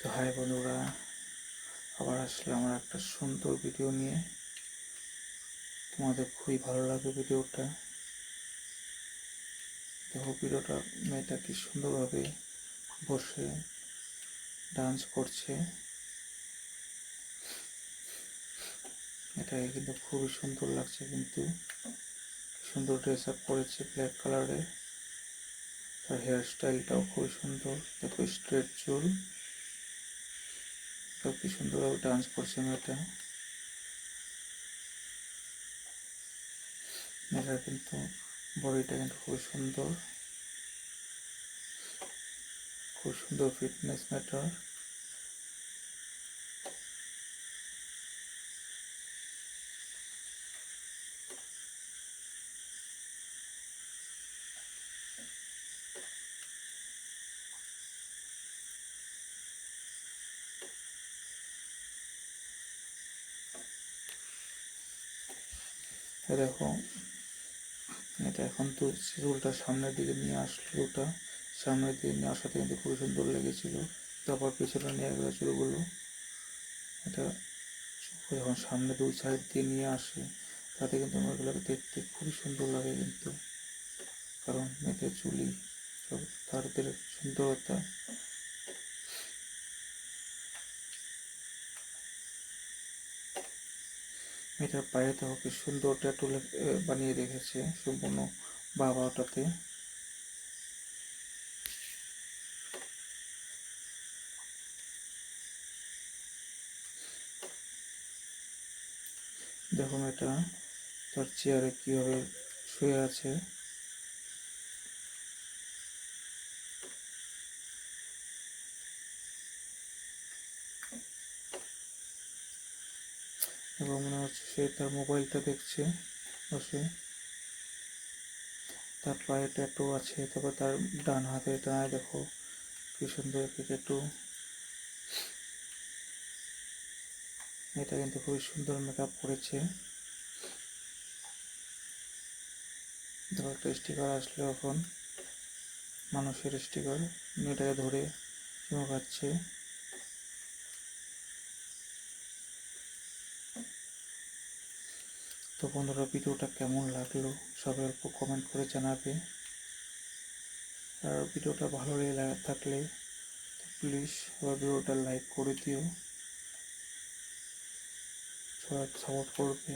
তো হাই বন্ধুরা, আবার আসলে আমার একটা সুন্দর ভিডিও নিয়ে। তোমাদের খুবই ভালো লাগবে ভিডিওটা। দেখো ভিডিওটা, মেয়েটা কি সুন্দরভাবে বসে ডান্স করছে। এটাকে কিন্তু খুবই সুন্দর লাগছে, কিন্তু সুন্দর ড্রেস আপ করেছে ব্ল্যাক কালারে। তার হেয়ার স্টাইলটাও খুবই সুন্দর। দেখো স্ট্রেট চুল, দেখো কি সুন্দরভাবে ডান্স করছে মেয়েটা। মেয়েটার কিন্তু বডিটা কিন্তু খুবই সুন্দর, খুব সুন্দর ফিটনেস মেয়েটার। দেখো এটা এখন তো চুলটা সামনের দিকে নিয়ে আসলো, ওটা সামনের দিকে নিয়ে আসাতে কিন্তু খুবই সুন্দর লেগেছিল। তারপর পেছনে নিয়ে গেলো চুলগুলো। এটা যখন সামনে দুই সাইড দিয়ে নিয়ে আসে, তাতে কিন্তু মেয়েগুলোকে দেখতে খুবই সুন্দর লাগে কিন্তু, কারণ মেয়েদের চুলি সব তাদের সুন্দরতা। মেয়েটার পায়ে তো কি সুন্দর ট্যাটু বানিয়ে রেখেছে সম্পূর্ণ বাবাটাতে। দেখো মেয়েটা তার চেয়ারে কীভাবে শুয়ে আছে। এবং মনে হচ্ছে সে তার মোবাইলটা দেখছে বসে। তার পায়ে ট্যাটু আছে, তারপর তার ডান হাতে ডানায় দেখো কি সুন্দর একটি ট্যাটু। এটা কিন্তু খুবই সুন্দর মেকআপ করেছে। দেখো একটা স্টিকার আসলো এখন, মানুষের স্টিকার, মেয়েটাকে ধরে চুমু খাচ্ছে। তো বন্ধুরা, ভিডিওটা কেমন লাগলো সবাই অল্প কমেন্ট করে জানাবে। আর ভিডিওটা ভালো লেগে থাকলে প্লিজ সবাই ভিডিওটা লাইক করে দিও, সবাই সাপোর্ট করবে।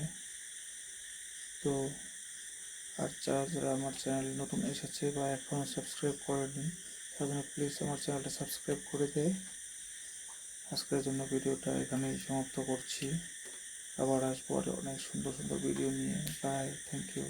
তো আর যারা যারা আমার চ্যানেল নতুন এসেছে বা এখনও সাবস্ক্রাইব করেনি, তার জন্য প্লিজ আমার চ্যানেলটা সাবস্ক্রাইব করে দেয়। আজকের জন্য ভিডিওটা এখানেই সমাপ্ত করছি। আবার আসবো অনেক সুন্দর সুন্দর ভিডিও নিয়ে। Bye, thank you.